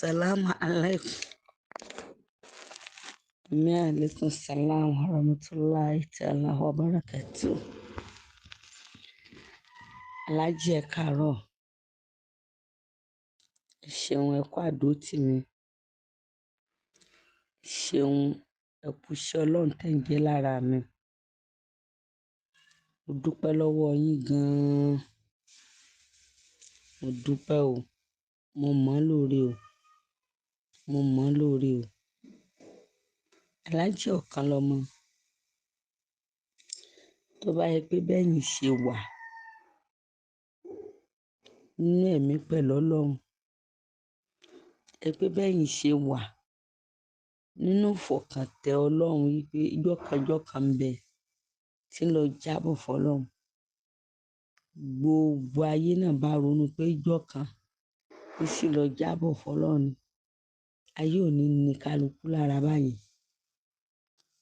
Assalamu alaikum. Wa alaikum salam wa rahmatullahi ta'ala wa barakatuh. Aláàjì ẹ káàárọ̀. Ẹ ṣeun ẹ kú àdótì mi. Ṣeun ẹ kú iṣẹ́ Ọlọ́run tẹ́ ń jẹ́ lára mi. Mo dúpẹ́ lọ́wọ́ yín gan-an. Mo dúpẹ́ o. Mo mọ̀ ọ́ lóore o. Mo mọ̀ ọ́ lóore o. Aláàjì ọ̀kan lọ́mọ. Tó bá yẹ pé bẹ́yìn ṣe wà nínú ẹ̀mí pẹ̀lú Ọlọ́run, ẹ pé bẹ́yìn ṣe wà nínú ìfọ̀kàntẹ̀ Ọlọ́run wípé ìjọ́ kan ń bẹ tí ń lọ jábọ̀ fọlọ́run. Gbogbo ayé náà bá ronú pé ìjọ́ kan ó sì lọ jábọ̀ fọlọ́run. Ayé ò ní ní kálukú lára báyìí.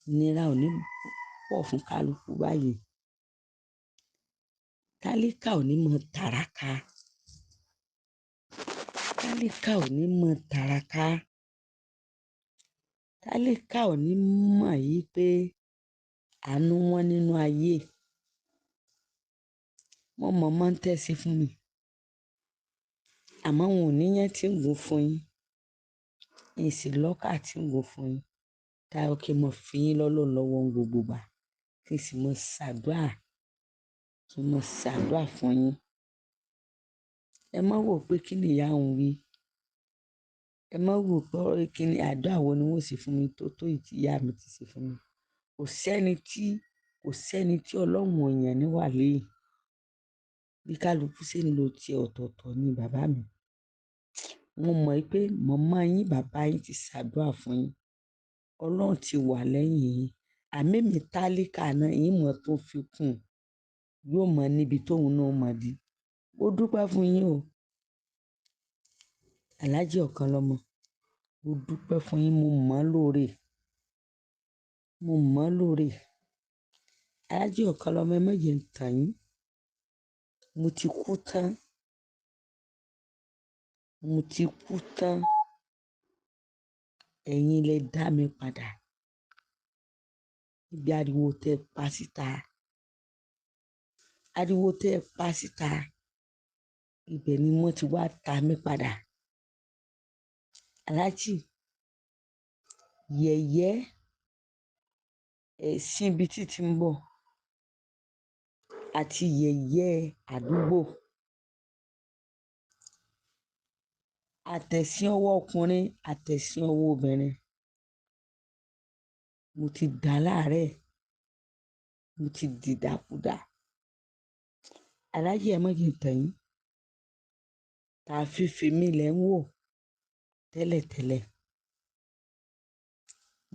Ìnira ò ní pọ̀ fún kálukú báyìí. Tálíkà ò ní mọ tàràkà. Tálíkà ò ní mọ tàràkà. Tálíkà ò ní mọ̀ yí pé àánú wọn nínú ayé. Wọ́n mọ̀ máa ń tẹ̀sí fún mi. Àmọ́ wọn ò níyàn tí ń gùn fún yín. Ìsì lọ́kà tí ń gùn fún yín. Táyọ̀ kí n mọ̀ fi yín lọ́lọ́run lọ́wọ́ ń gbogbo gbà. Kí n sì mọ̀ ṣàdúà. Kí n mọ̀ ṣàdúà fún yín. Ẹ má wò pé kí ni ìyá òun wí. Ẹ má wò pé kí ni àdúà wo ni wọ́n sì fún mi tó ìtì ìyá mi ti ṣe fún mi. Kò sẹ́ni tí Ọlọ́run ò yàn ní wàlíì. Bí kálukú ṣe ń lo ti ọ̀tọ̀ọ̀tọ̀ ni bàbá mi. Mo mọ̀ pé màmá yín bàbá yín ti ṣàdúà fún yín. Ọlọ́run ti wà lẹ́yìn yín. Àmì mi tálíkà náà yín mọ̀ tó fi kún. Yóò mọ níbi tóun náà mọ̀ dí. Mo dúpẹ́ fún yín o. Aláàjì ọ̀kan lọ́mọ. Mo dúpẹ́ fún yín. Mo mọ̀ ọ́ lóore. Mo mọ̀ ọ́ lóore. Aláàjì ọ̀kan lọ́mọ ẹ má jẹ́ ń tàn yín. Mo ti kú tán. Mo ti kú tán. Ẹ̀yin lẹ dá mi padà. Ibi ariwo tẹ pa síta. Ariwo tẹ pa síta. Ibẹ̀ ni wọ́n ti wá ta mí padà. Aláàjì, yẹ̀yẹ́ ẹ̀sìn ibi tí ń bọ̀ àti yẹ̀yẹ́ àdúgbò. Àtẹ̀sín ọwọ́ ọkùnrin, àtẹ̀sín ọwọ́ obìnrin. Mo ti dà láàárẹ̀. Mo ti dìdàkudà. Aláàjì ẹ má jẹ́ ń tàn yín. Tàá fífi mí lẹ̀ ń wò tẹ́lẹ̀tẹ́lẹ̀.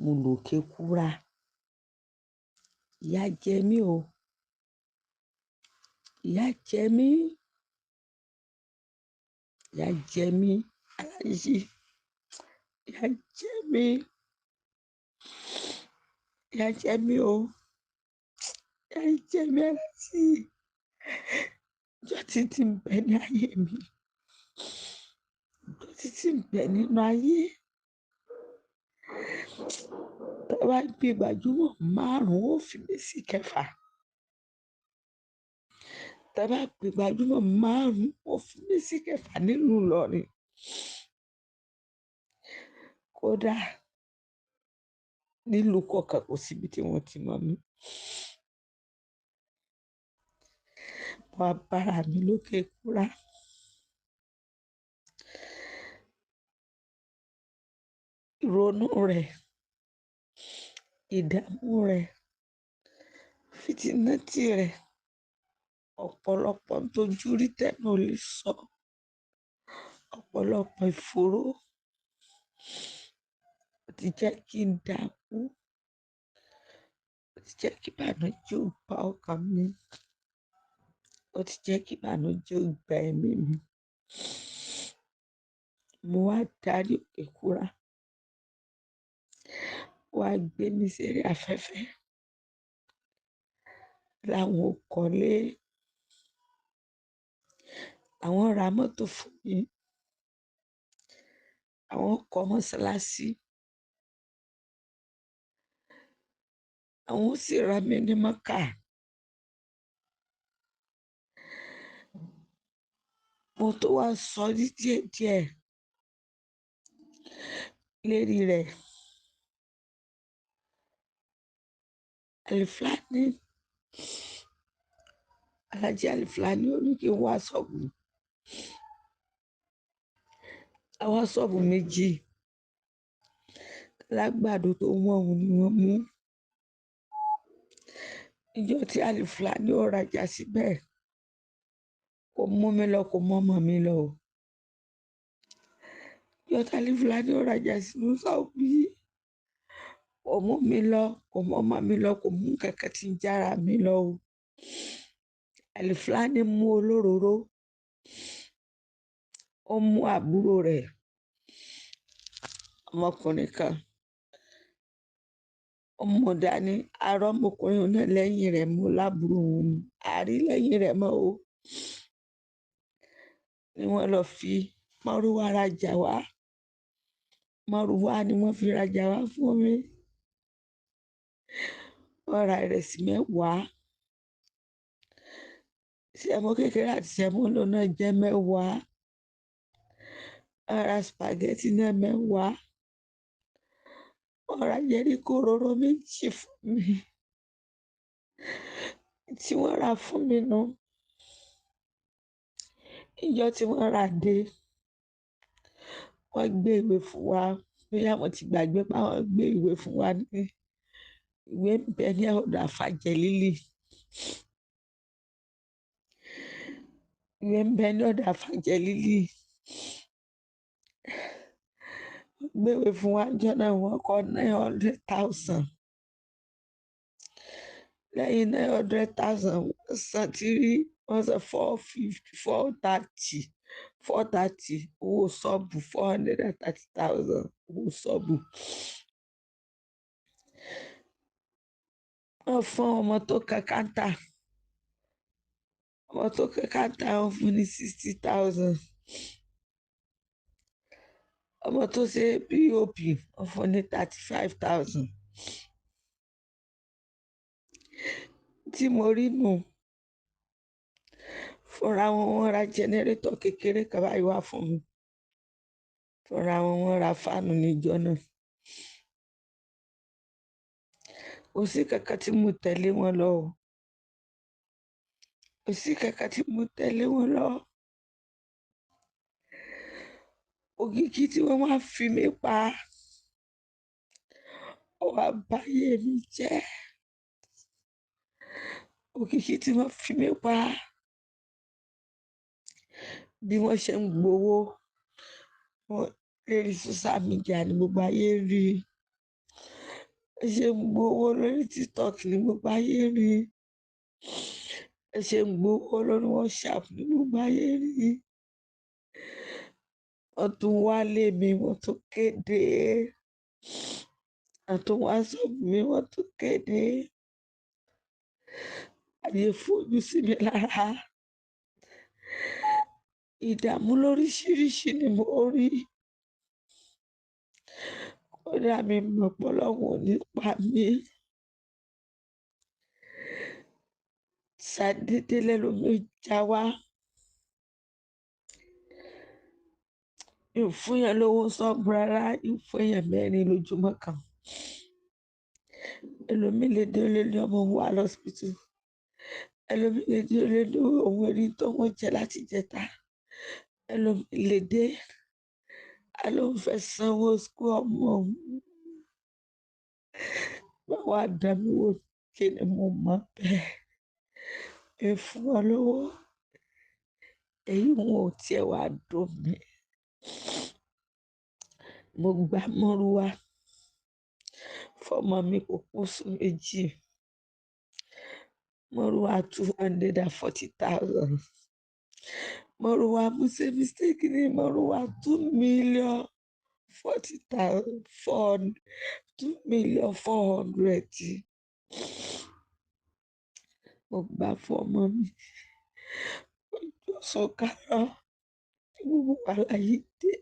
Mo lòkè kúrà. Ìyà jẹ mí o. Ìyà jẹ mí. Ìyà jẹ mí. Aláàjì, ìyà jẹ mí. Ìyà jẹ mí o. Ìyà jẹ mí aláàjì. Ọjọ́ tí ń bẹ ní ayé mi. Ọjọ́ tí ń bẹ nínú ayé. Tẹ́ bá gbé gbajúmọ̀ 5 ó fi mí sí kẹfà. Tẹ́ bá gbé gbajúmọ̀ 5 ó fi mí sí kẹfà nílùú Ìlọrin. Kódà nílùú kọ̀ọ̀kan kò síbi tí wọ́n ti mọ̀ mí. Mo wá bára mi lókè kúrà. Ìrònú rẹ̀, ìdààmú rẹ̀, fìtínátì rẹ̀, ọ̀pọ̀lọpọ̀ tó jú rí tẹ́nu ò lè sọ. Ọ̀pọ̀lọpọ̀ ìfòòró. Ó ti jẹ́ kí n dààmú. Ó ti jẹ́ kí ìbànújẹ́ ó bá ọkàn mi. Ó ti jẹ́ kí ìbànújẹ́ ó gba ẹ̀mí mi. Mo wá darí òkè kúrà. Wá gbé mi sérí afẹ́fẹ́. Láwọn ò kọ́lé. Àwọn ra mọ́tò fún mi. àwọn kọ́ mọ́ṣáláṣí, àwọn sì ra mi ní Mọ́kà. Mo tó wá sọ ní díẹ̀díẹ̀ lérí rẹ̀. Alifulani, Alhaji Alifulani ó ní kí n wá ṣọ́ọ̀bù. Àwọn ṣọ́ọ̀bù méjì lágbàdo tó wọ́n ni wọ́n mú. Ìjọ tí Alifulani ó rajà síbẹ̀, kò mú mi lọ, kò mọ́ ọmọ mi lọ. Ìjọ tí Alifulani ó rajà sínú ṣọ́ọ̀bù yìí, kò mú mi lọ, kò mọ́ ọmọ mi lọ, kò mú kankan tí ń jára mi lọ. Alifulani mú olóróró, ó mú àbúrò rẹ̀ ọmọkùnrin kan, ọmọ dání, ará ọmọkùnrin náà lẹ́yìn rẹ̀ mú lábúrò òun, àrí lẹ́yìn rẹ̀ mọ́ o. Ni wọ́n lọ fi márúwá rajà wá. Márúwá ni wọ́n fi rajà wá fún mi. Wọ́n ra ìrẹsì 10. Sẹ̀mó kékeré àti sẹ̀mó ńlá náà jẹ́ 10. Wọ́n ra spaghetti náà 10. Wọ́n ra Jẹ́ríkò òróró 2 fún mi. Tí wọ́n ra fún mi nù. Ìjọ tí wọ́n ra dé, wọ́n gbé ìwé fún wa. Bóyá wọ́n ti gbàgbé pé wọ́n gbé ìwé fún wa ní ìwé ń bẹ ní ọ̀dọ̀ Àfàjẹ́lílì. Ìwé ń bẹ ní ọ̀dọ̀ Àfàjẹ́lílì. Wọ́n gbé ìwé fún wa níjọ́ náà, wọ́n kọ 900,000. Lẹ́yìn 900,000, wọ́n san tírí, wọ́n san 450, 430 owó ṣọ́ọ̀bù, 430,000 owó ṣọ́ọ̀bù. Wọ́n fún ọmọ tó kan káńtà. Ọmọ tó kan káńtà wọ́n fún ní 60,000. Ọmọ tó ṣe POP wọ́n fún ní 35,000. Tí mo rí nù, fúnra wọn wọ́n ra jẹnẹrétọ̀ kékeré kan báyìí wá fún mi. Fúnra wọn wọ́n ra fáànù níjọ́ náà. Kò sí kankan tí mo tẹ̀lé wọn lọ. Kò sí kankan tí mo tẹ̀lé wọn lọ. Òkìkí tí wọ́n wá fi mí pa, ó wá báyé mi jẹ́. Òkìkí tí wọ́n fi mí pa, bí wọ́n ṣe ń gbowó lórí social media ni gbogbo ayé rí. Ẹ ṣe ń gbowó lórí TikTok ni gbogbo ayé rí. Ẹ ṣe ń gbowó lórí WhatsApp ni gbogbo ayé rí. Wọ́n tún wá lé mi, wọ́n tún kéde. Wọ́n tún wá ṣọ́ọ̀bù mi, wọ́n tún kéde. Ayé fojú sí mi lára. Ìdààmú lóríṣiríṣi ni mo rí. Kódà mi mọ̀ pé Ọlọ́run ò ní pa mí. Ṣàdédé lẹ́lòmíì já wá. Ìfún yẹn lówó ṣọ́ọ̀bù rárá, ìfún yẹn 4 lójúmọ́ kan. Ẹlòmíì lè dé lé ní ọmọ wa lọ́sibítù. Ẹlòmíì lè dé lé ní ohun èrí tó wọ́n jẹ láti jẹta. Ẹlòmíì lè dé, a ló ń fẹ́ sanwó skul ọmọ òun. Báwo á dá mi wò kí ni mo mọ̀ bẹ́ẹ̀? Ìfún wọn lówó. Èyí wọn ò tiẹ̀ wá dùn mí. Mo gba mọ́rúwá fọ́mọ mi kò pósù méjì. Mọ́rúwá 240,000. Mọ́rúwá mo ṣe mistake ní mọ́rúwá 2,040,000, 2,400,000. Mo gbà fọ́mọ mi. Ojú ọ̀sán kárọ̀ tí gbogbo wàhálà yìí dé.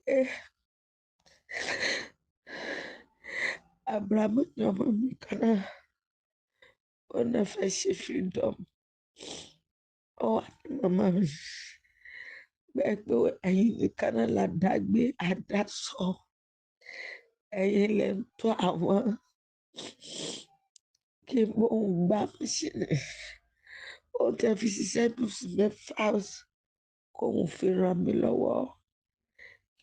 Abrahamu ni ọmọ mi kan náà, ó náà fẹ́ ṣe freedom. Ó wà ní màmá mi bẹ́ẹ̀ pé ẹ̀yin nìkan náà la dá gbé àdásọ. Ẹ̀yin lẹ ń tọ́ àwọn kí n bóun gbá máṣíìnì. Ó tẹ́ fi ṣiṣẹ́ bí oṣù mẹ́fà kóun fi ràn mí lọ́wọ́.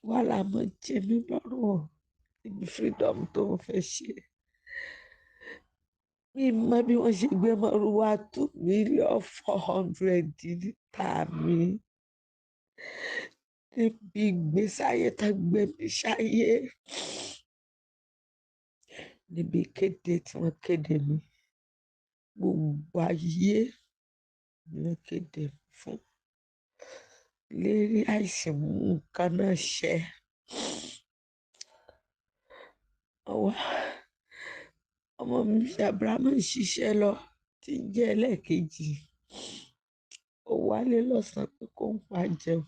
Wàhálà máa jẹ mí lọ́rùn níbi freedom tó ń fẹ́ ṣe. Mi mọ bí wọ́n ṣe gbé mọ́rúwá 2,400,000 níta mi. Níbi ìgbésáyé tó gbé mi sáyé. Níbi kéde tí wọ́n kéde mi. Gbogbo ayé ni wọ́n kéde fún. Lérí àìsàn mú nǹkan náà ṣẹ. Ọmọ mi Abrahamu ń ṣiṣẹ́ lọ tí ń jẹ́ ẹlẹ́ẹ̀kejì. Ó wálé lọ́sàn-án pé kó ń pa jẹun.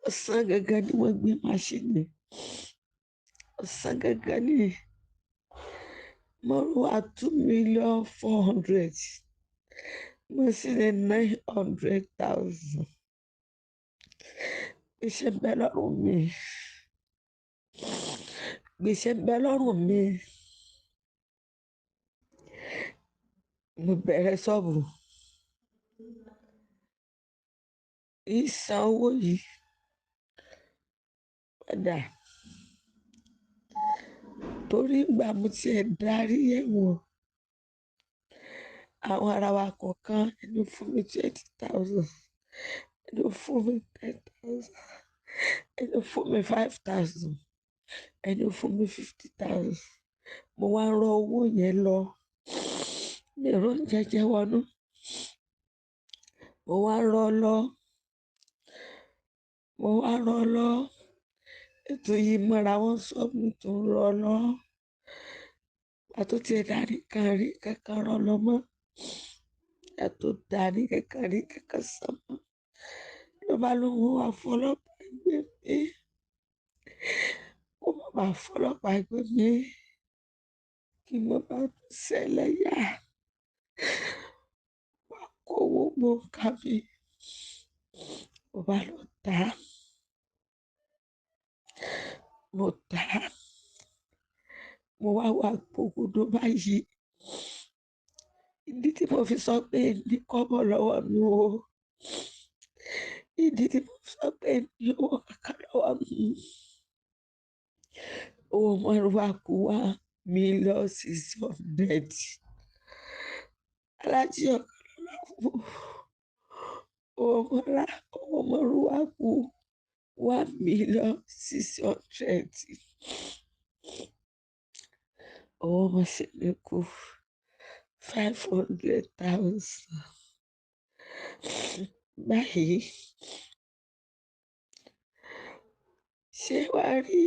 Ọ̀sán gangan ni wọ́n gbé máṣíìnì. Ọ̀sán gangan ni mọ́rúwá 2,400,000. Mo sì ní 900,000. Gbèsè ń bẹ lọ́rùn mi. Gbèsè ń bẹ lọ́rùn mi. Mo bẹ̀rẹ̀ ṣọ́ọ̀bù. Ìsan owó yìí padà. Torí ìgbà mo ti ẹ̀ darí ẹ̀wọ̀n. Àwọn ará wa kọ̀ọ̀kan ẹni fún mi 20,000. Ẹni fún mi 10,000. Ẹni fún mi 5,000. Ẹni fún mi 50,000. Mo wá ń rọ owó yẹn lọ. Mi ò rò jẹjẹ wọnú. Mo wá ń rọ lọ. Mo wá rọ lọ. Ètò yìí mọ́ra wọn sọ mi tó ń rọ lọ. Àtó ti ẹ̀ darí kan rí kankan rọ lọ mọ́. Àtó darí kankan rí kankan sọ mọ́. Ló bá lóun wá fọlọ́pàá gbé mi. Ó má bàa fọlọ́pàá gbé mi. Kí mo bá ṣẹlẹ̀ yá. Wá kó owó mo ká mi. Mo bá lọ tà. Mo tà. Mo wá wá gbogbo báyìí. Ìdí tí mo fi sọ pé ní kọ́bọ̀ lọ́wọ́ mi o. Ìdí tí mo fi sọ pé ní owó kankan lọ́wọ́ mi. Owó mọ́rúwá kú 1,600,000. Alájí ọ̀kan lọ́la fún. Owó mọ́rúwá kú 1,600,000. Owó máṣíìnì kú 500,000. Báyìí, ṣé wàá rí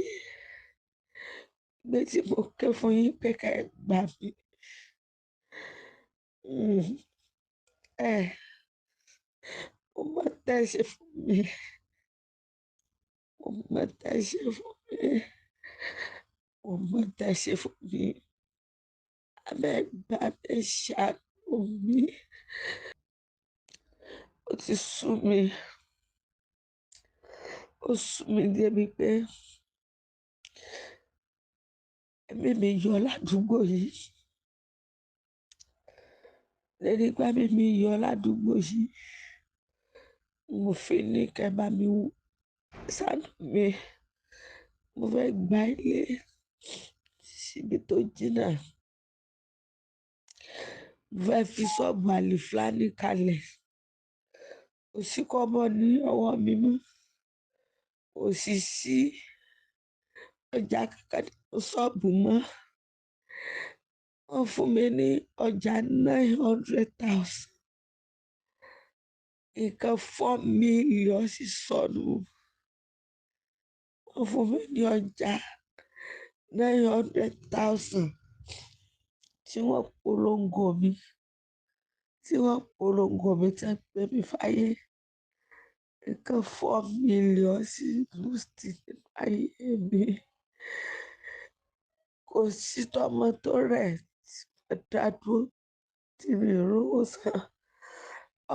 ìgbé tí mo ké fún yín pé ká ẹ gbà mí? Mo mọ̀ tẹ́ ṣe fún mi. Mo mọ̀ tẹ́ ṣe fún mi. Mo mọ̀ tẹ́ ṣe fún mi. Abẹ́ gbà mí ṣàánú mi. Ó ti sú mi. Ó sú mi débi pé ẹ̀mí mi yọ ládùúgbò yìí. Lẹ́ni pé ẹ̀mí mi yọ ládùúgbò yìí. Mo fi ní kẹ́ bá mi ṣàánú mi. Mo fẹ́ gba ilé síbi tó jìnnà. Mo fẹ́ fi ṣọ́ọ̀bù àlìfúlání kalẹ̀. Kò sí kọ́bọ̀ ní ọwọ́ mi mọ́. Kò sì sí ọjà kankan nínú ṣọ́ọ̀bù mọ́. Wọ́n fún mi ní ọjà 900,000. Nǹkan 4,000,000 sì sọnù. Wọ́n fún mi ní ọjà 900,000 tí wọ́n polongo mi. Tí wọ́n polongo mi tí wọ́n gbé mi fáyé. nǹkan 4 million sí boost ayé mi. Kò sí tọmọ tó rẹ̀ tí wọ́n dá dúró tí mi ò rówó san.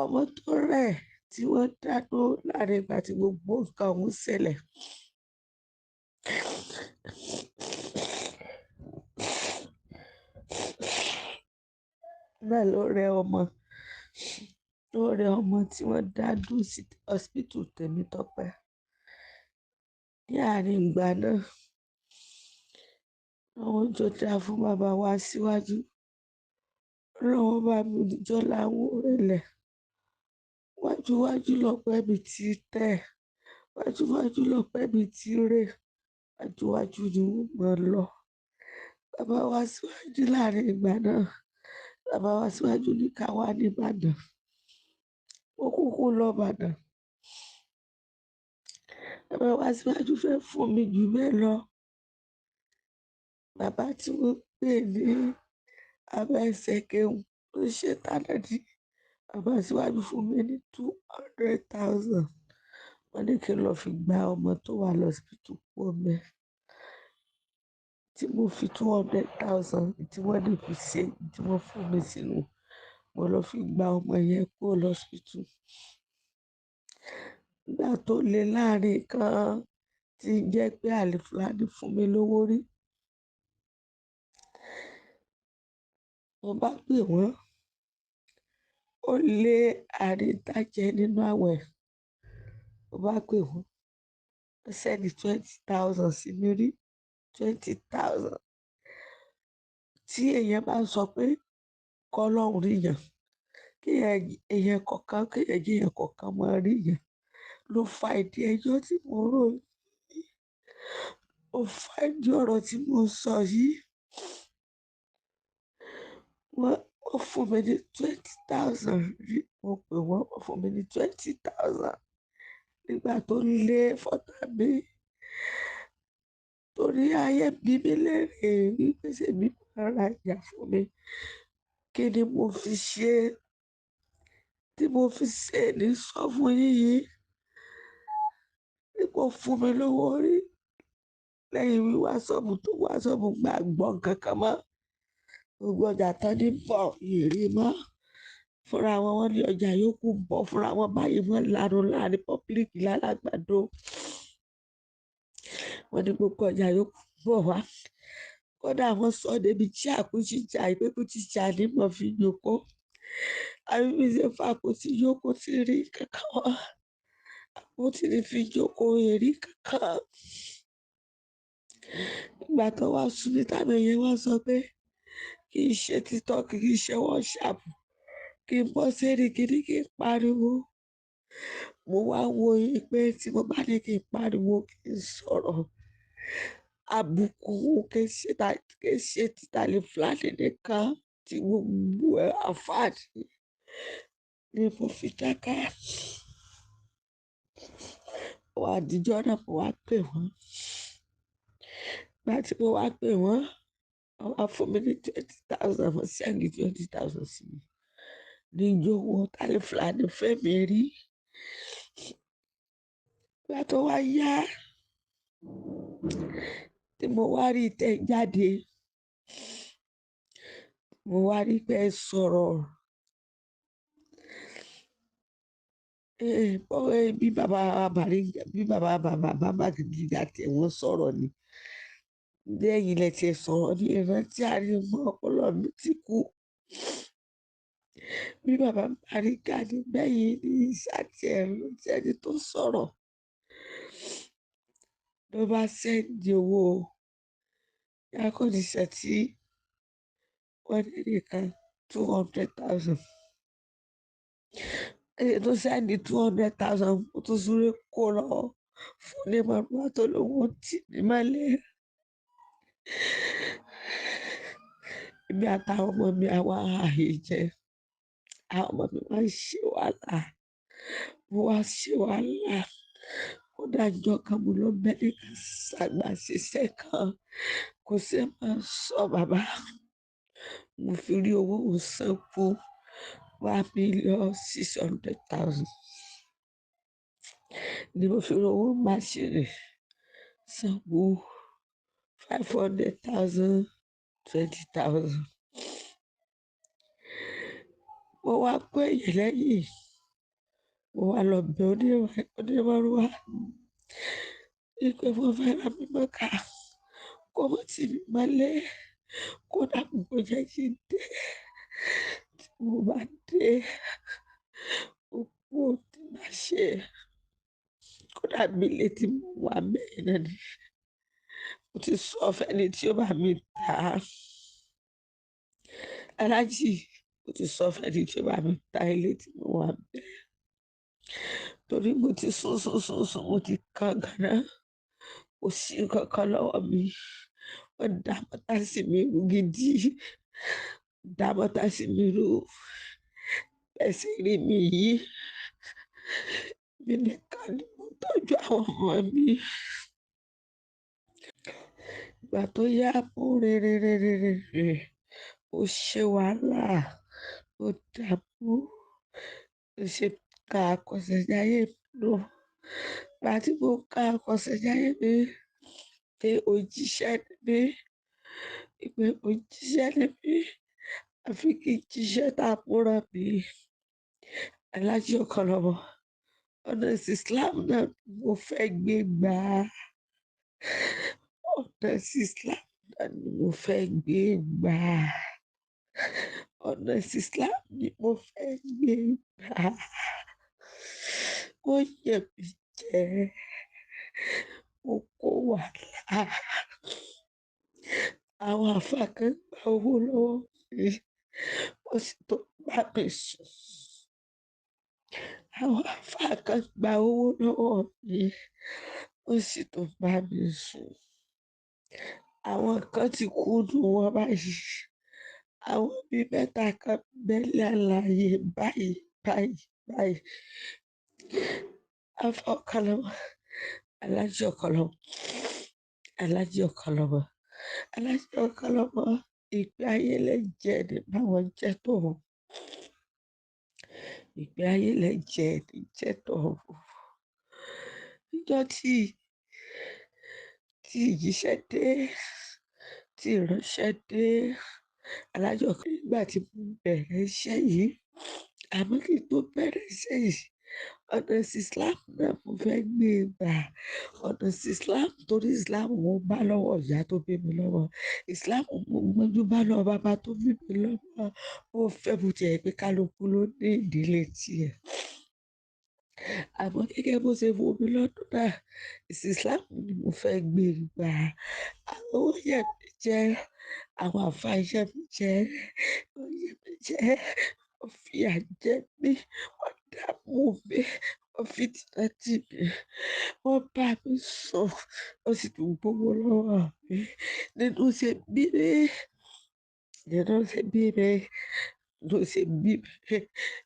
Ọmọ tó rẹ̀ tí wọ́n dá dúró láàrin ìgbà tí gbogbo nǹkan ọ̀hún ṣẹlẹ̀. Bẹ́ẹ̀ ló rẹ ọmọ tí wọ́n dá dúró sí hospital Tèmítọ́pẹ́. Ní àárín ìgbà náà, àwọn tó dáa fún bàbá wa síwájú ọlọ́run bá mi níjọ́ láwọn rẹ̀lẹ̀. Wájúwájú lọ̀pẹ́ mi ti tẹ̀, wájúwájú lọ̀pẹ́ mi ti rè, wájúwájú ni wọ́n mọ̀ lọ. Bàbá wa síwájú láàrin ìgbà náà, bàbá wa síwájú ní ká wá ní Ìbàdàn. Ó kúkú lọ Ìbàdàn. Bàbá wa síwájú fẹ́ fún mi jù bẹ́ẹ̀ lọ. Bàbá tí wọ́n pè ní Abẹ́sẹ̀kẹ̀hùn ló ṣe tánàdí. Bàbá síwájú fún mi ní 200,000. Wọ́n ní kí n lọ fi gba ọmọ tó wà lọ́sibítù pọ̀ mẹ́. Tí mo fi 200,000 tí wọ́n ní fi ṣe tí wọ́n fún mi sínú, mo lọ fi gba ọmọ yẹn kúrò lọ́sibítù. Ìgbà tó le láàrin kan tí jẹ́ pé Àlìfúlàní fún mi lówó rí. Mo bá pè wọ́n, ó lé àrídájẹ nínú àwẹ̀. Mo bá pè wọ́n, ó sẹ́ni 20,000 sí mi rí. 20,000. Tí èèyàn bá sọ pé kọ́ lọ́hùn rí yàn, kí èèyàn kọ̀ọ̀kan máa rí yàn ló fa ìdí ẹjọ́ tí mo rò yìí. Ó fa ìdí ọ̀rọ̀ tí mo sọ yìí. Wọ́n fún mi ní 20,000 rí. Mo pè wọ́n fún mi ní 20,000 nígbà tó lé fọ́tà mi. Torí ayé bí mi lérè wípé ṣe bí máa ra ìjà fún mi. Kí ni mo fi ṣe tí mo fi ṣe ní sọ fún yíyí? Ipò fún mi lówó rí lẹ́yìn wíwá sọ́ọ̀bù tó wá sọ́ọ̀bù gbàgbọ́ kankan mọ́. Gbogbo ọjà tán ní bọ̀ ìrì mọ́. Fúnra wọn ní ọjà yòókù bọ̀ fúnra wọn báyìí wọ́n lanu láàrin public lálágbàdo. Wọ́n ní gbogbo ọjà yòókù bọ̀ wá. Kódà wọ́n sọ débi tí àkútìjà ìpékútìjà ní mọ̀ fi yòókù. Àbí mi ṣe fà kó sí yòókù tí rí kankan wá. Àpótí ní fi yòókù èrí kankan. Ìgbà tó wá sùn ní tàbí yẹn wá sọ pé kì í ṣe TikTok, kì í ṣe WhatsApp, kí n bọ́ sẹ́rí kìíní kí n pariwo. Mo wá wo pé tí mo bá ní kí n pariwo kí n sọ̀rọ̀. Àbùkù kì í ṣe títa Àlìfúlàní nìkan tí gbogbo àǹfààní ni mo fi dákẹ́. Wá dijọ́ náà mo wá pè wọ́n. Ìgbà tí mo wá pè wọ́n, wọ́n wá fún mi ní 20,000. Wọ́n sẹ́ndì 20,000 sí mi. Ní ìjọ̀wọ́ Àlìfúlàní fẹ́ mi rí. Ìgbà tó wá yá tí mo wá rí tẹ̀ jáde, mo wá rí pé ẹ sọ̀rọ̀. Bí bàbá Gíga tẹ̀ wọ́n sọ̀rọ̀ ni. Lẹ́yìn ilẹ̀ tí ẹ sọ̀rọ̀ ní ìrántí àrímọ́ ọpọlọ mi ti kú. Bí bàbá Bariga ní bẹ́yìn ní ìṣàtì ẹ̀rù tí ẹni tó sọ̀rọ̀ ló bá sẹ́ndì owó akọ́niṣẹ́ tí wọ́n ní nìkan 200,000. Ẹni tó sẹ́ndì 200,000 ó tún súré kó lọ fún ní màmá tó lówó tì ní mọ́lẹ̀. Èmi àtàwọn ọmọ mi àwa ààyè jẹ. Àwọn ọmọ mi wá ń ṣe wàhálà. Mo wá ṣe wàhálà. Ó dájọ́ kan mo lọ bẹ́ẹ̀ ní ṣàgbà ṣiṣẹ́ kan. Kò sí máa sọ bàbá. Mo fi rí owó òsán kú 1,600,000. ni mo fi rówó máṣíìnì sanwó 500,000 20,000. Mo wá kó èyí lẹ́yìn, mo wá lọ bẹ onímọ̀rúwá wípé mo fẹ́ ra mi mọ́kà kó mọ̀ tí mi mọ́lé kó dàpọ̀ kó jẹ́ kí n dé. Tí mo bá dé, gbogbo tí màá ṣe kó dàbí ilé tí mo wà bẹ́ẹ̀ náà ni. Mo ti sọ fẹ́ni tí ó bá mi tà á. Aláàjì, mo ti sọ fẹ́ni tí ó bá mi ta ilé tí mo wà bẹ́ẹ̀. Torí mo ti sún, mo ti kan gànà. Kò sí nǹkan kan lọ́wọ́ mi. Wọ́n dá mọ́tà sí mi rú gidi. Dá mọ́tà sí mi rú. Ẹ̀sìn rí mi yìí. Mi nìkan ni mo tọ́jú àwọn ọmọ mi. Ìgbà tó yá mo rere, ó ṣe wàhálà, ó dààmú, ó ṣe ka àkọsẹ̀jayé mi lọ. Ìgbà tí mo ka àkọsẹ̀jayé mi pé òjíṣẹ́ ni mí, pé òjíṣẹ́ ni mí, àfi kí n jíṣẹ́ tá a múra mi. Aláàjì Ọ̀kànlọ́mọ, ọ̀nà Islam náà mo fẹ́ gbé gbà. Ọ̀nà Islam náà ni mo fẹ́ gbé gbà. Ọ̀nà Islam ni mo fẹ́ gbé gbà. Ó yẹ mi jẹ, mo kó wàhálà. Àwọn àfáà kan gba owó lọ́wọ́ mi, wọ́n sì tó bá mi sùn. Àwọn àfáà kan gba owó lọ́wọ́ mi, wọ́n sì tó bá mi sùn. Àwọn kan ti kú nínú wọn báyìí. Àwọn bí mẹ́ta kan bẹ́lẹ̀ àlàyé báyìí. Àfá Ọ̀kànlọ́mọ, Aláàjì Ọ̀kànlọ́mọ, Aláàjì Ọ̀kànlọ́mọ, Aláàjì Ọ̀kànlọ́mọ, ìgbé ayé lẹ jẹ́ ní báwọn jẹ́ tọ̀hún. Ìgbé ayé lẹ jẹ́ ní jẹ́ tọ̀hún. Níjọ́ tí ìjíṣẹ́ dé, tí ìránṣẹ́ dé, Aláàjì Ọ̀kànlọ́mọ nígbà tí mo bẹ̀rẹ̀ iṣẹ́ yìí, àmọ́ kí n tó bẹ̀rẹ̀ iṣẹ́ yìí, ọ̀nà Islam náà mo fẹ́ gbé gbà. Ọ̀nà Islam torí Islam mo bá lọ́wọ́ ìyá tó bí mi lọ́mọ. Islam mo gbọ́njú bá lọ́wọ́ bàbá tó bí mi lọ́mọ. Mo fẹ́ bó jẹ́ pé kálukú ló ní ìdílé tiẹ̀. Àmọ́ gẹ́gẹ́ bó ṣe wù mí lọ́dún náà, Islam ni mo fẹ́ gbé gbà. Àwọn oyè mi jẹ́, àwọn àfáà iṣẹ́ mi jẹ́, oyè mi jẹ́, wọ́n fìyà jẹ mí, wọ́n dààmú mi, wọ́n fìtínà tì mí, wọ́n bá mi sùn, wọ́n sì tún gbowó lọ́wọ́ mi. Nínú ṣe bí mi,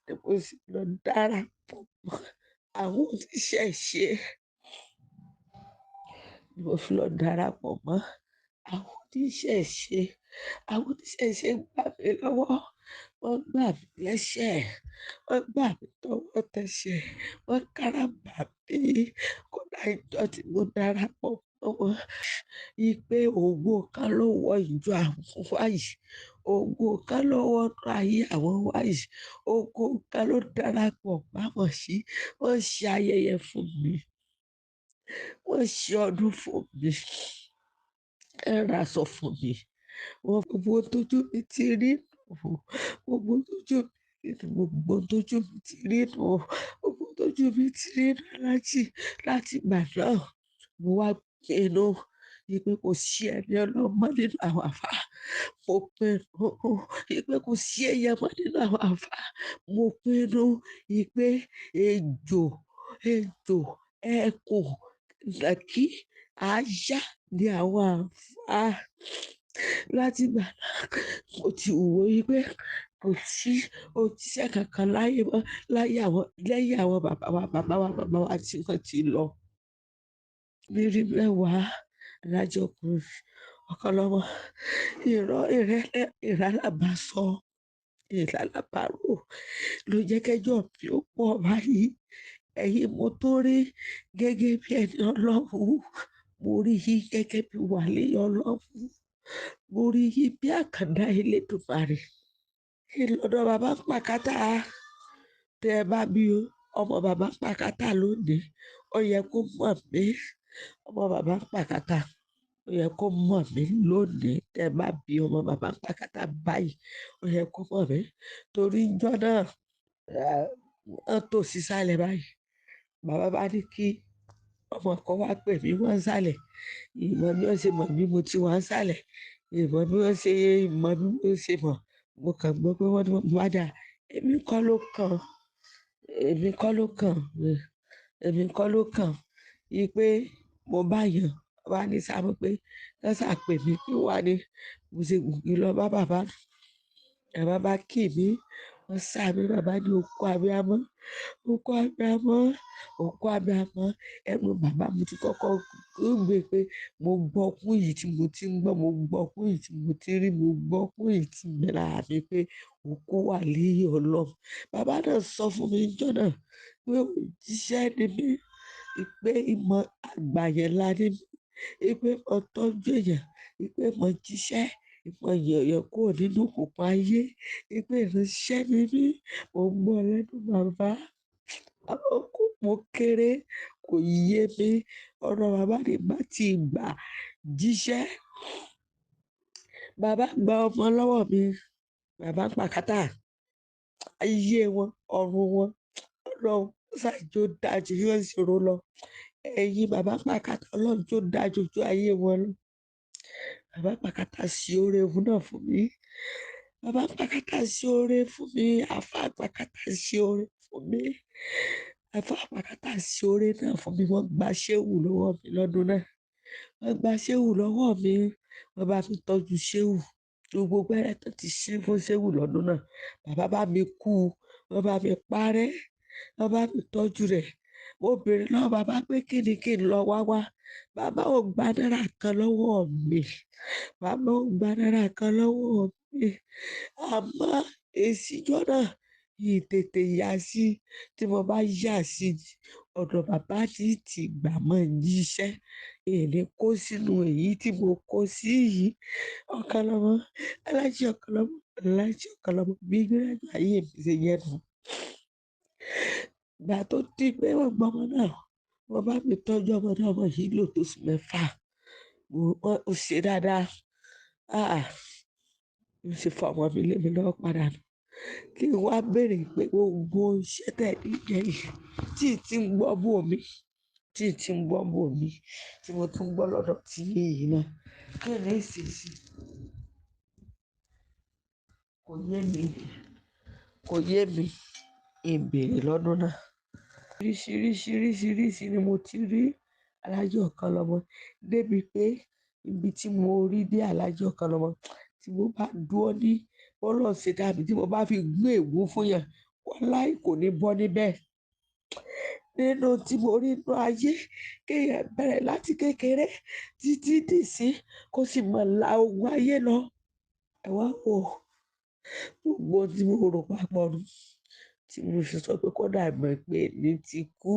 ni mo sì lọ darapọ̀ mọ́ àwọn oníṣẹ̀ṣe. Ni mo fi lọ darapọ̀ mọ́ àwọn oníṣẹ̀ṣe. Àwọn oníṣẹ̀ṣe gbà mí lọ́wọ́, wọ́n gbà mí lẹ́sẹ̀, wọ́n gbà mí tọwọ́ tẹsẹ̀, wọ́n káràbà mí. Kódà ìjọ tí mo darapọ̀ mọ́ wọn, ìpè ògo kan ló wọ ìjọ àwọn wáyìí, ògo kan ló wọnú ayé àwọn wáyìí, ògo kan ló darapọ̀ mọ́ wọn sí. Wọ́n ṣe ayẹyẹ fún mi, wọ́n ṣe ọdún fún mi, ẹ ra aṣọ fún mi. Wọ́n gbogbo tójú mi ti rí nù, gbogbo tójú mi rí nù, gbogbo tójú mi ti rí nù, gbogbo tójú mi ti rí nù láti ìgbà náà. Mo wá pinnu ìpè kò sí ẹni ọlọ́mọ nínú àwọn àfáà. Mo pinnu ìpè kò sí ẹyẹ mọ́ nínú àwọn àfáà. Mo pinnu ìpè ejò, ẹkùn, ìnàkí, àyà ni àwọn àfáà. Láti ìgbà náà, mo ti wò wípé kò sí òjíṣẹ́ kankan láyé mọ́, lẹ́yìn àwọn bàbá wa tí wọ́n ti lọ. Mírí mẹ́wàá, Aláàjì Ọ̀kànlọ́mọ, ìràlàbásọ, ìràlàbárò ló jẹ́ kẹ́jọ́ mi ó pọ̀ báyìí. ẹ̀yin mo tó rí gẹ́gẹ́ bí ẹni Ọlọ́run, mo rí yín gẹ́gẹ́ bí wàlíì Ọlọ́run, mo rí yín bí àkàndá Elédùmarè. Ìlọ́dọ̀ bàbá pàkátà tẹ́ ẹ bá bí ọmọ bàbá pàkátà lónìí, ó yẹ kó mọ̀ mí. Ọmọ bàbá pàkátà ó yẹ kó mọ̀ mí lónìí. Tẹ́ ẹ bá bí ọmọ bàbá pàkátà báyìí, ó yẹ kó mọ̀ mí. Torí ńjọ́ náà, wọ́n tò sísàlẹ̀ báyìí. Bàbá bá ní kí ọmọ kan wá pè mí wọ́n ń sàlẹ̀. Ìmọ̀ bí wọ́n ṣe mọ̀ bí mo ti wá ń sàlẹ̀. Ìmọ̀ bí wọ́n ṣe mọ̀ bí mo ṣe mọ̀. Mo kàn gbọ́ pé wọ́n ní mo bá dà. Èmi kọ́ ló kàn. Èmi kọ́ ló kàn. Èmi kọ́ ló kàn. Pé mo bá yàn, wá ní sáà pé kán ṣáà pè mí kí wá ní mo ṣe gùn lọ bá bàbá. Bàbá bá kì mí, wọ́n sá mi. Bàbá ní okú abiyamọ, okú abiyamọ, okú abiyamọ. Ẹnu bàbá mo ti kọ́kọ́ gbé pé mo gbọ́ ọkùn yìí tí mo ti ń gbọ́, mo gbọ́ ọkùn yìí tí mo ti rí, mo gbọ́ ọkùn yìí tí ń bẹ lára mi pé okú wàlíì Ọlọ́run. Bàbá náà sọ fún mi níjọ́ náà pé òjíṣẹ́ ni mí, pé ìmọ̀ àgbáyé ńlá ni mí, pé mo tọ́jú èèyàn, pé mo jíṣẹ́, ìmọ̀ yẹ̀yẹ̀ kúrò nínú òkùnkùn ayé, pé ìránṣẹ́ ni mí. Mo gbọ́ lẹ́nu bàbá. Àkókò mo kéré kò yé mi. Ọ̀rọ̀ bàbá ní bá ti gbà jíṣẹ́. Bàbá gba ọmọ lọ́wọ́ mi. Bàbá pàkátà ayé wọn, ọ̀run wọn, Ọlọ́run ṣàìjó dájú bí wọ́n ṣe rò lọ. Ẹ̀yin bàbá pàkátà Ọlọ́run tó dájú ojú ayé wọn lọ. Bàbá pàkátà ṣe oore fún náà fún mi. Bàbá pàkátà ṣe oore fún mi. Àfáà pàkátà ṣe oore fún mi. Àfáà pàkátà ṣe oore náà fún mi. Wọ́n gba ṣéwù lọ́wọ́ mi lọ́dún náà. Wọ́n gba ṣéwù lọ́wọ́ mi. Wọ́n bá fi tọ́jú ṣéwù. Gbogbo ẹrẹ́ tó ti ṣe fún ṣéwù lọ́dún náà. Bàbá bá mi kú. Wọ́n bá mi parẹ́. Wọ́n bá mi tọ́jú rẹ̀. Mo béèrè lọ́wọ́ bàbá pé kí ni kí n lọ wá wá. Bàbá ò gba náírà kan lọ́wọ́ mi. Bàbá ò gba náírà kan lọ́wọ́ mi. Àmọ́ èsì ìjọ náà yìí tètè yá sí. Tí mo bá yá sí ọ̀dọ̀ bàbá tí ti gbà mọ́ jíṣẹ́, èlé kó sínú èyí tí mo kó sí yìí. Ọ̀kan lọ́mọ, alájí ọ̀kan lọ́mọ, alájí ọ̀kan lọ́mọ. Bí gbígbé ayé mi ṣe yẹ nu. Ìgbà tó di pé wọ́n gbọ́ ọmọ náà, wọ́n bá mi tọ́jú ọmọ náà. Ọmọ yìí lò tó oṣù mẹ́fà. Ó ṣe dáadáa. Mo ṣe fọ ọmọ mi lé mi lọ́wọ́ padà nù. Kí n wá béèrè pé gbogbo iṣẹ́ tẹ̀ ní ìjẹ́yìí tí ì ti ń gbọ́ bò mí, tí ì ti ń gbọ́ bò mí, tí mo tún gbọ́ lọ́dọ̀ tí yìí náà. Kí ni ìṣesí? Kò yé mi. Kò yé mi. Ìbéèrè lọ́dún náà. Oríṣiríṣi ni mo ti rí alájí ọ̀kan lọ́mọ. Débi pé ibi tí mo rí dé alájí ọ̀kan lọ́mọ, tí mo bá dúró ní bọ́lọ̀ ṣe dàbí tí mo bá fi gbé ègún fún yàn, wàláì kò ní bọ́ níbẹ̀. Nínú tí mo rí inú ayé, kéèyàn bẹ̀rẹ̀ láti kékeré títí dìsín kó sì mọ̀ la ogun ayé lọ. Ẹ wá wò ó. Gbogbo tí mo rò papọ̀ nù. Tí mo fi sọ pé kó dàbí pé èmi ti kú.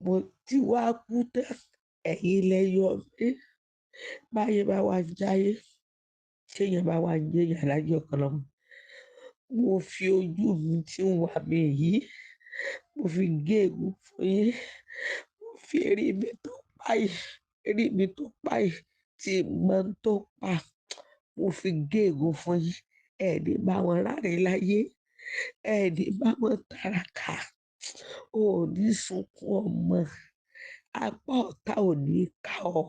Mo ti wá kú tán. Ẹ̀yin lẹ yọ mí. Báyé bá wá jáyé. Téèyàn bá wá jẹ́ èèyàn alájí ọ̀kan lọ́mọ. Mo fi ojú mi tí ń wà mí yìí, mo fi gé ègún fún yín. Mo fi erí mi tó pa yìí, erí mi tó pa yìí tí mọ̀ tó pa. Mo fi gé ègún fún yín. Ẹ ní bá wọn ráre láyé. Ẹ ní bá wọn tàràkà. O ò ní sunkún ọmọ. Apá ọ̀tá ò ní ká ọ.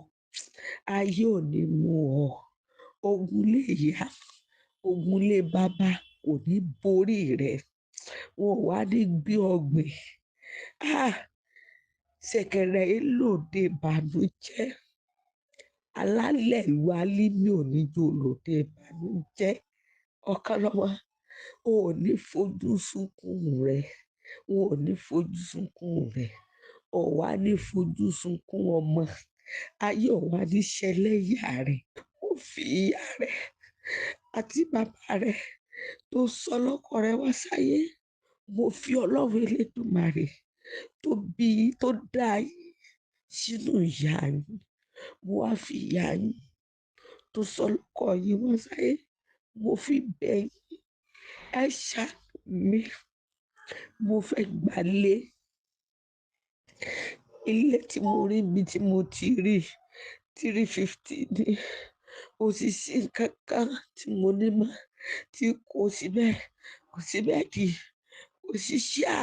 Ayé ò ní mú ọ. Ogun lé ìyá, ogun lé bàbá kò ní borí rẹ̀. Wọn ò wá ní gbé ọgbìn. Ṣẹ̀kẹ̀rẹ̀ elóde ìbànújẹ́. Alálẹ̀ ìlú Alímì ò ní jó lóde ìbànújẹ́. Ọ̀kan lọ́mọ, o ò ní fojú sunkún rẹ̀. Wọn ò ní fojú sunkún rẹ̀. O wá ní fojú sunkún ọmọ. Ayé ò wá ní ṣẹlẹ́yà rẹ̀. Mo fi ìyá rẹ̀ àti bàbá rẹ̀ tó sọ lọ́kọ rẹ̀ wá sáyé. mo fi Ọlọ́run Elédùmarè tó bí yín, tó dá yín sínú ìyá yín, mo wá fi ìyá yín tó sọ lọ́kọ yín wọ́n sáyé, mo fi bẹ̀ yín, ẹ ṣàánú mi, mo fẹ́ gbalé. Ilé tí mo rí ibi tí mo ti rí 350 ní, kò sì sí nǹkan kan tí mo ní mọ́ tí kò síbẹ̀, kò sí bẹ́ẹ̀dì, kò sí ṣíà,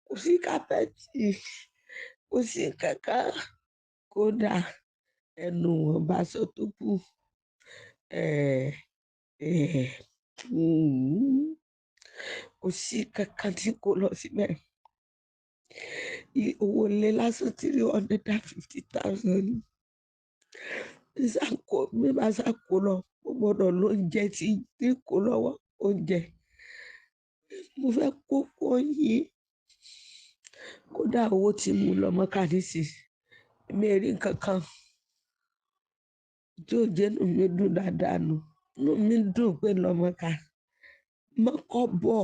kò sí kápẹ́ẹ̀tì, kò sí nǹkan kan. Kódà ẹnu wọn bá aṣọ tó kù, eh, eh, kò sí nǹkan kan tí kò lọ síbẹ̀. Owó ilé lásán 350,000 ni. Mi bá ṣàkó lọ, mo gbọ́dọ̀ lóúnjẹ tí kò lọ́wọ́ oúnjẹ. Mo fẹ́ kó kó yín. Kódà owó tí mo lọ Mọ́kà nísìnyí, mi ò rí nǹkan kan tí ó jẹ́ inú mi dùn dáadáa nù. Inú mi dùn pé lọ Mọ́kà. Mọ́kọ́ bọ̀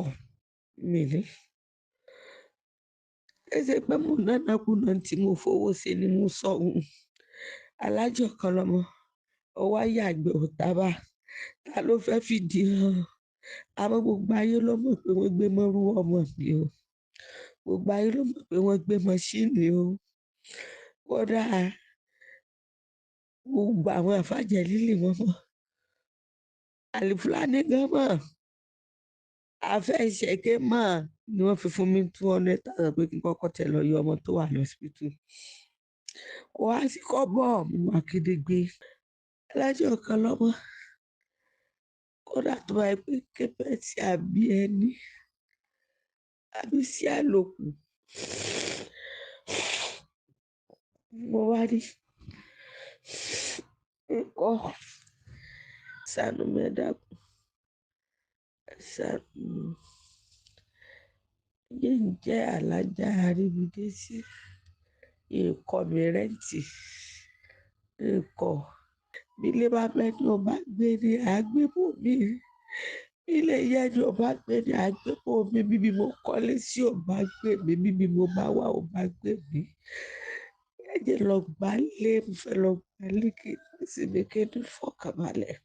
mí ní. Ẹ ṣe pé mo nánákúnà tí mo fowó ṣe ni mo sọ ohun. Alájọ kan lọmọ, ó wá yàgbẹ́ òtábà. Ta ló fẹ́ fìdí hàn? Àmọ́ gbogbo ayé ló mọ̀ pé wọ́n gbé mọ́rú ọmọ mi o. Gbogbo ayé ló mọ̀ pé wọ́n gbé mọ́ṣíìnì o. Kódà gbogbo àwọn àfàjẹ́ líle wọn mọ̀. Àlìfúlàní gan mọ̀. Afẹ́ ìṣẹ̀kẹ́ mọ̀ ni wọ́n fi fún mi 200,000 pé kí n kọ́kọ́ tẹ̀ lọ yọ ọmọ tó wà ní hospital. Kò wá sí kọ́bọ̀ mo wá kédégbé. Alájọ kan lọ́mọ. Kódà tó bá yẹ pé kẹ́pẹ́ẹ̀tì àbí ẹni àbí sí àlòkù, mo wá rí nǹkan. Ṣàánú mi ẹ dákun. Ṣàánú mi. Yín jẹ́ alájà Àríbídésí. Ìkọ́ mi rẹ́ǹtì. Ìkọ́. Bí ilé bá pẹ́ ní ọba gbé ní àgbébò mi. Bí ilé yẹ ní ọba gbé ní àgbébò mi. Bíbí mo kọ́lé sí ọba gbé mi. Bíbí mo bá wà ọba gbé mi. Ẹ jẹ́ lọ gbálé, mo fẹ́ lọ gbálé kí ìsinmi kéde fọ́kànbalẹ̀.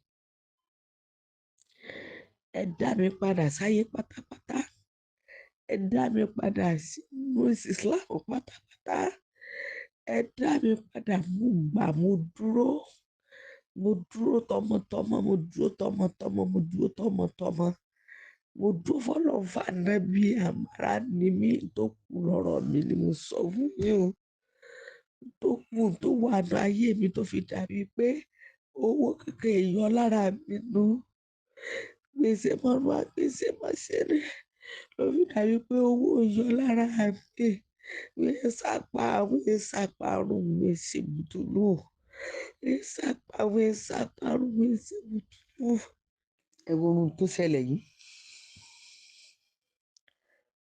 Ẹ dá mi padà sáyé pátápátá. Ẹ dá mi padà sínú Islam pátápátá. Ẹ dá mi padà, mo gbà, mo dúró. Mo dúró tọmọtọmọ, mo dúró tọmọtọmọ, mo dúró tọmọtọmọ. Mo dúró fọ́lọ́run fànábì àmàrà ni mí tó kù lọ́rọ̀ mi ni mo sọ fún yín o. Tó kù tó wà ní ayé mi tó fi dàbí pé owó kékeré yọ lára mi nù. Gbèsè mọ́nú àgbèsè máa ṣẹlẹ̀. Ló fi dàbí pé owó yọ lára mi. Mi sápa, mi sápa run, mi sì bùtùlù. Mi sápa, mi sápa run, mi sì bùtùlù. Ẹ wo ohun tó ṣẹlẹ̀ yìí.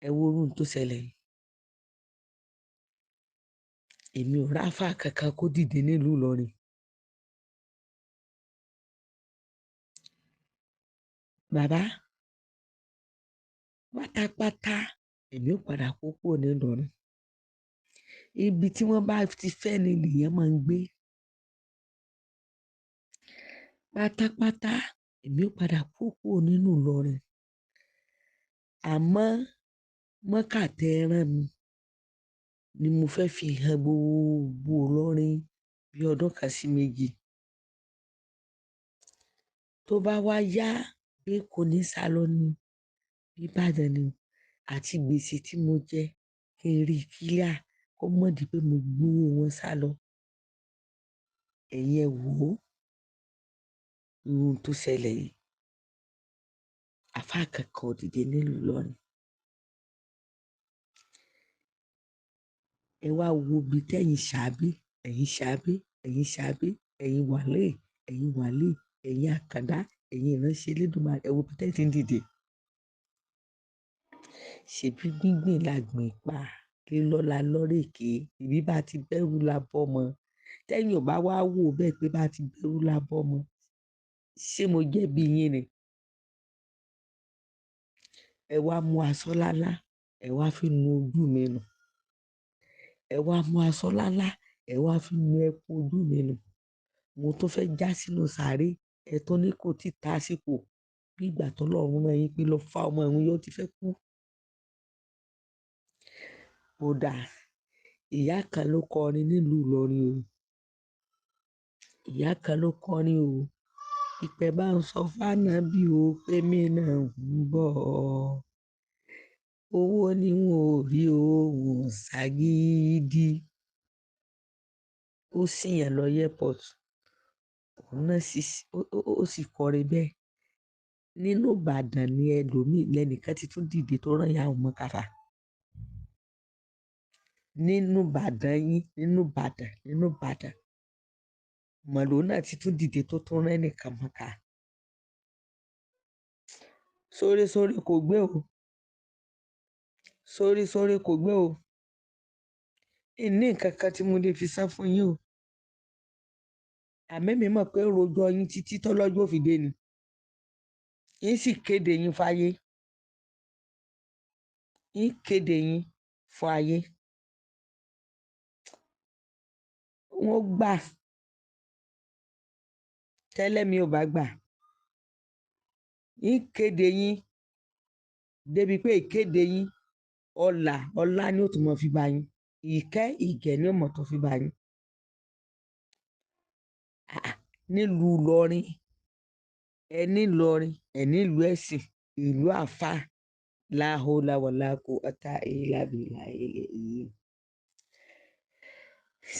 Ẹ wo ohun tó ṣẹlẹ̀ yìí. Èmi ò ráfà kankan kó dìde nílùú Ìlọrin. Bàbá, pátápátá èmi ò padà kó kúrò ní Ìlọrin. Ibi tí wọ́n bá ti fẹ́ ni nìyẹn máa ń gbé. Pátápátá èmi ò padà kó kúrò nínú Ìlọrin. Àmọ́ Mọ́kà tẹ rán mi ni mo fẹ́ fi hàn gbogbo Ìlọrin bí ọdún kan sí méjì. Tó bá wá yá pé kò ní sálọ ní Ìbàdàn ni àti gbèsè tí mo jẹ kí n rí kílíà kó mọ̀ di pé mo gbówó wọn sálọ. Ẹ̀yin ẹ wò ó. Ohun tó ṣẹlẹ̀ yìí. Àfá kankan ò dìde nílùú Ìlọrin. Ẹ wá wo ibi tẹ́yin ṣàbí, ẹ̀yin ṣàbí, ẹ̀yin ṣàbí, ẹ̀yin wàlé, ẹ̀yin wàlé, ẹ̀yin àkàndá, ẹ̀yin ìránṣẹ́ Elédùmarè, ẹ wo ibi tẹ́yin ti ń dìde. Ṣèbí gbíngbìn la gbìn pa, lílọ́ la lọ́rèké, ìbí bá ti bẹ́rù la bọ́mọ. Tẹ́yin ò bá wá wò bẹ́ẹ̀ pé bá ti bẹ́rù la bọ́mọ. Ṣé mo jẹ̀bi yín ni? Ẹ wá mú aṣọ lálá. ẹ wá fi nu ojú mi nù, ẹ wá mú aṣọ ńláńlá ẹ wá fi nu ẹkún ojú mi nù, mo tó fẹ́ já sínú sàárè ẹ tó ní kò tí tá àsìkò bí ìgbà tọ́lọ́run rán yín pé lọ fá ọmọ ẹ̀hún yóò ti fẹ́ kú. Ó dáa, ìyá kan ló kọrin nílùú Ìlọrin o, ìyá kan ló kọrin o, ìpẹ́ bá ń sọ fánábì o pé mí náà ń bọ̀, owó ni wọn ò rí o wọn ò ṣàgídí. Ó sìyàn lọ airport òun náà ó sì kọrin bẹ́ẹ̀. Nínú Ìbàdàn ni ẹlòmíì lẹ́nìkan ti tún dìde tó rán ìyá òun mọ́ kàfà. Nínú Ìbàdàn yín, nínú Ìbàdàn mọ̀lú náà ti tún dìde tó tún rán ẹnìkan mọ́ kà. Sórí kò gbé o, sórí kò gbé o, ìní nǹkan kan tí mo lè fi san fún yín o, àmẹ́mi mọ̀ pé rojọ́ yín títí tọ́lọ́jọ́ fi dé ni, yín sì kéde yín fáyé, yín kéde yín fún ayé. Wọ́n gbà tẹ́lẹ̀ mi ò bá gbà, yín kéde yín débi pé ìkéde yín ọlá ni ó tún mọ̀ fi bá yín, ìkẹ́ ìgẹ̀ ni ó mọ̀ tó fi bá yín. Nílùú Ìlọrin ẹ nílùú ẹ̀sìn, ìlú àfáà, la hawla wala quwwata illa billah.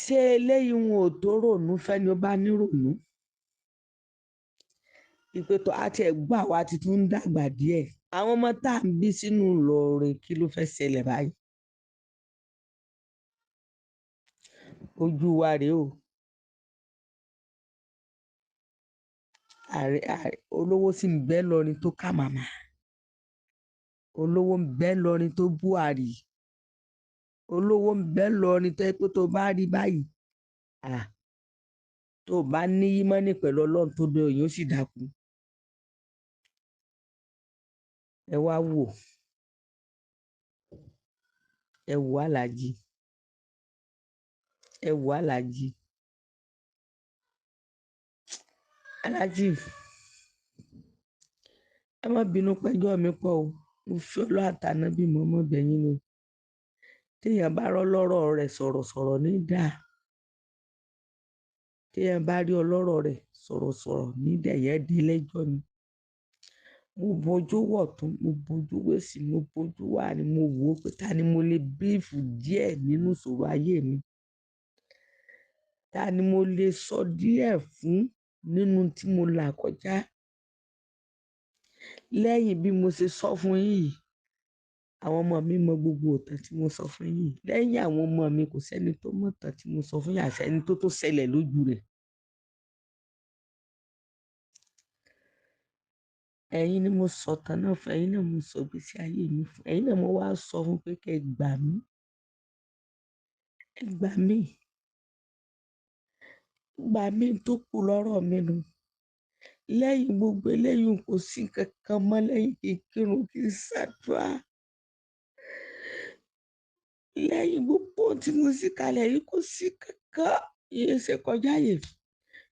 Ṣé eléyìí wọn ò tó rònú fẹ́ni ó bá ní rònú? Ìpètò àti ẹ̀gbọ́n àwa ti tún ń dàgbà díẹ̀, àwọn ọmọ tá à ń bí sínú Ìlọrin kí ló fẹ́ ṣẹlẹ̀ báyìí? Ojú wa rèé o, olówó sì ń bẹ lọrin tó kà màmá, olówó ń bẹ lọrin tó Buhari, olówó ń bẹ lọrin tó yẹ pé tó bá rí báyìí tó bá ní ímánì pẹ̀lú Ọlọ́run tó dé òyìn ó sì dákú. Ẹ wá wò, ẹ wò Àlàájì, ẹ wò Àlàájì, Àlàájì ẹ má bínú pẹ́jọ́ mi pọ̀ o, mo fi Ọlọ́run àtànábì mọ́ mọ́ bẹ̀yín ni. Téèyàn bá rọ́lọ́rọ̀ rẹ̀ sọ̀rọ̀sọ̀rọ̀ ní dáa, téèyàn bá rí ọlọ́rọ̀ rẹ̀ sọ̀rọ̀sọ̀rọ̀ ní dẹ̀yẹ́ dé lẹ́jọ́ ni. Mo bojú wọ̀tún, mo bojú wòsì, mo bojú wàárín, mo wò ó pé ta ni mo lè bírífù díẹ̀ nínú ìṣòro ayé mi, ta ni mo lè sọ díẹ̀ fún nínú tí mo là kọjá. Lẹ́yìn bí mo ṣe sọ fún yín yìí, àwọn ọmọ mi mọ gbogbo ìtàn tí mo sọ fún yín. Lẹ́yìn àwọn ọmọ mi kò sẹ́ni tó mọ̀ ìtàn tí mo sọ fún yín àti ẹni tó ṣẹlẹ̀ lójú rẹ̀. Ẹ̀yin ni mo sọ ìtàn náà fún, ẹ̀yin náà mo sọ ìgbésí ayé mi fún, ẹ̀yin náà mo wá sọ fún pé kẹ́ ẹ gbà mí, ẹ gbà mí, gbà mí tó kù lọ́rọ̀ mi nù. Lẹ́yìn gbogbo eléyìí kò sí kankan mọ́ lẹ́yìn kí n kírun kí n ṣàdúrà. Lẹ́yìn gbogbo ohun tí mo sì kalẹ̀ yìí kò sí kankan, ìyẹn ṣe kọjá àyè,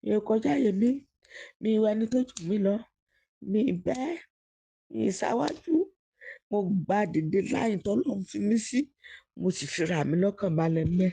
ìyẹn kọjá àyè mi, mi ìwà ẹni tó jù mí lọ, mi bẹ́ẹ̀, mi ṣáwájú, mo gba dèdè láyìn tọ́lọ́run fi mí sí, mo sì fi ra mi lọ́kàn balẹ̀ mẹ́.